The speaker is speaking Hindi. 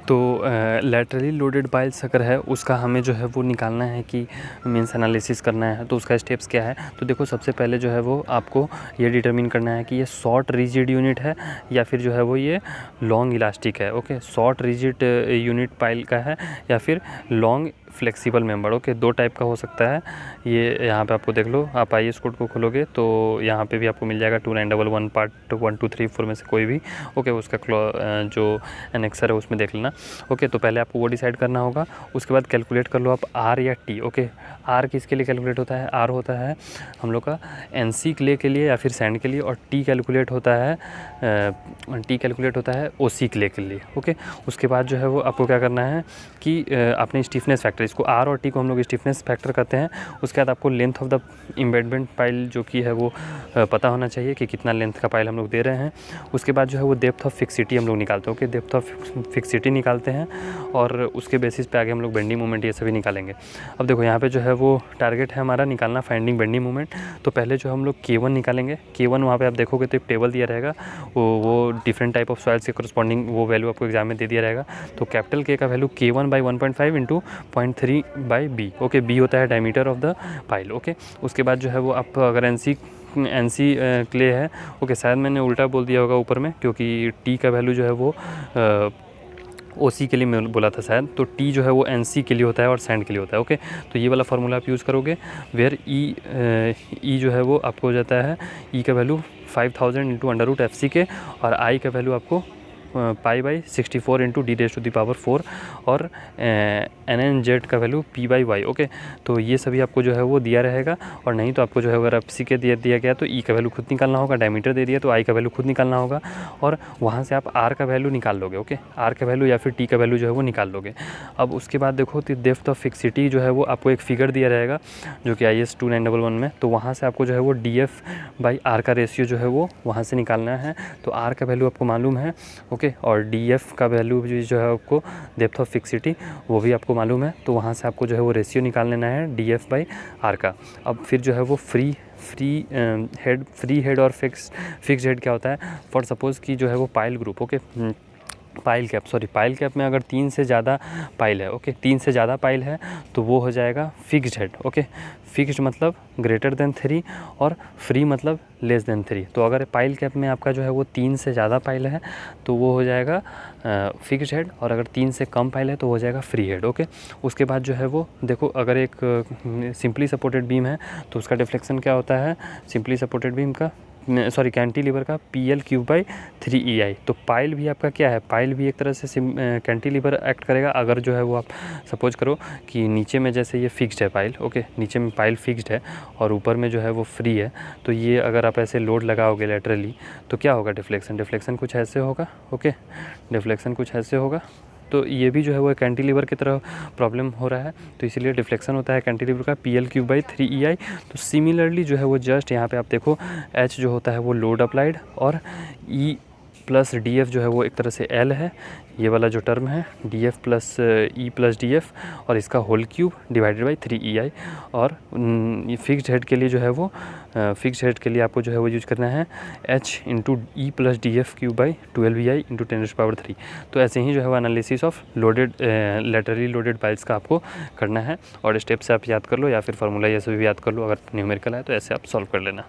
तो लैटरली लोडेड पाइल्स अगर है उसका हमें जो है वो निकालना है कि मीन्स एनालिसिस करना है, तो उसका स्टेप्स क्या है। तो देखो सबसे पहले जो है वो आपको ये डिटरमिन करना है कि ये शॉर्ट रिजिड यूनिट है या फिर जो है वो ये लॉन्ग इलास्टिक है। Okay, short rigid unit pile का है या फिर लॉन्ग फ्लेक्सिबल मेंबर। ओके, दो टाइप का हो सकता है। ये यहाँ पे आपको देख लो, आप IAS कोड को खोलोगे तो यहाँ पे भी आपको मिल जाएगा 2911 पार्ट 1 2 3 4 में से कोई भी। ओके, उसका जो एनेक्सर है उसमें देख लेना। ओके, तो पहले आपको वो डिसाइड करना होगा। उसके बाद कैलकुलेट कर लो आप R या T। ओके, R किसके लिए कैलकुलेट होता है, R होता है हम लोग का NC क्ले के लिए या फिर सैंड के लिए, और T कैलकुलेट होता है OC क्ले के लिए। ओके, उसके बाद जो है वो आपको क्या करना है कि अपने स्टिफनेस फैक्टर, इसको R और T को हम लोग स्टिफनेस फैक्टर कहते हैं। उसके बाद आपको length of the embedment pile जो कि है वो पता होना चाहिए कि कितना लेंथ का पाइल हम लोग दे रहे हैं। उसके बाद जो है वो डेप्थ ऑफ फिक्सिटी हम लोग निकालते हैं। ओके, डेप्थ ऑफ फिक्सिटी निकालते हैं और उसके बेसिस पे आगे हम लोग बेंडिंग मोमेंट ये सभी निकालेंगे। अब देखो यहाँ पे जो है वो टारगेट है हमारा निकालना फाइंडिंग बेंडिंग मोमेंट। तो पहले जो हम लोग K1 निकालेंगे। K1 वहाँ पे आप देखोगे तो एक टेबल दिया रहेगा, वो डिफरेंट टाइप ऑफ सॉइल्स के करस्पॉन्डिंग वो वैल्यू आपको एग्जाम में दे दिया रहेगा। तो कैपिटल K का value K1/1.5 into 0.3/B। Okay, B होता है diameter of the pile. Okay, उसके बाद जो है वो आप अगर NC क्ले है, ओके शायद मैंने उल्टा बोल दिया होगा ऊपर में, क्योंकि T का वैल्यू जो है वो OC के लिए मैं बोला था शायद, तो T जो है वो NC के लिए होता है और सैंड के लिए होता है। ओके, तो ये वाला फार्मूला आप यूज़ करोगे, वेयर E जो है वो आपको हो जाता है, E का वैल्यू 5000 इंटू √FC के, और I का वैल्यू आपको π/64 इंटू D⁴ और NNZ का वैल्यू P/Y। ओके, तो ये सभी आपको जो है वो दिया रहेगा, और नहीं तो आपको जो है अगर FC के दिया गया तो E का वैल्यू खुद निकालना होगा, डायमीटर दे दिया तो I का वैल्यू खुद निकालना होगा, और वहाँ से आप R का वैल्यू निकाल लोगे। ओके, R का वैल्यू या फिर T का वैल्यू जो है वो निकाल लोगे। अब उसके बाद देखो तो डेप्थ ऑफ फिक्सिटी जो है वो आपको एक फिगर दिया रहेगा जो कि IAS 2911 में, तो वहाँ से आपको जो है वो DF/R का रेशियो जो है वो वहाँ से निकालना है। तो R का वैल्यू आपको मालूम है। ओके, और DF का वैल्यू भी जो है आपको डेप्थ ऑफ फिक्सिटी वो भी आपको मालूम है, तो वहाँ से आपको जो है वो रेशियो निकाल लेना है DF/R का। अब फिर जो है वो फ्री हेड और फिक्स्ड हेड क्या होता है, फॉर सपोज़ कि जो है वो pile group. Okay, pile cap में अगर 3 से ज़्यादा पाइल है, ओके 3 से ज़्यादा पाइल है तो वो हो जाएगा फिक्स्ड हेड। ओके, फिक्स्ड मतलब ग्रेटर देन 3 और फ्री मतलब लेस देन 3। तो अगर पाइल कैप में आपका जो है वो 3 से ज़्यादा पाइल है तो वो हो जाएगा फिक्स्ड हेड, और अगर 3 से कम पाइल है तो हो जाएगा फ्री हेड। ओके, उसके बाद जो है वो देखो, अगर एक सिंपली सपोर्टेड बीम है तो उसका डिफ्लेक्शन क्या होता है, सिंपली सपोर्टेड बीम का कैंटिलीवर का PL³/3EI। तो पाइल भी आपका क्या है, पाइल भी एक तरह से कैंटिलीवर एक्ट करेगा। अगर जो है वो आप सपोज करो कि नीचे में जैसे ये फिक्स्ड है पाइल, ओके नीचे में पाइल फिक्स्ड है और ऊपर में जो है वो फ्री है, तो ये अगर आप ऐसे लोड लगाओगे लेटरली तो क्या होगा, डिफ्लेक्शन कुछ ऐसे होगा। ओके, डिफ्लेक्शन कुछ ऐसे होगा। तो ये भी जो है वो कैंटिलीवर की तरह प्रॉब्लम हो रहा है, तो इसीलिए डिफ्लेक्शन होता है कैंटिलीवर का PL³/3EI। तो सिमिलरली जो है वो जस्ट यहाँ पे आप देखो H जो होता है वो लोड अप्लाइड, और E + DF जो है वो एक तरह से L है, ये वाला जो टर्म है DF + E + DF और इसका होल क्यूब /3EI। और ये फिक्स्ड हेड के लिए जो है वो फिक्स्ड हेड के लिए आपको जो है वो यूज करना है H × E + DF³/12EI × 10⁻3। तो ऐसे ही जो है वो analysis of loaded laterally loaded piles का आपको करना है, और स्टेप से आप याद कर लो या फिर फार्मूला ये सभी याद कर लो। अगर न्यूमेरिकल है तो ऐसे आप सॉल्व कर लेना।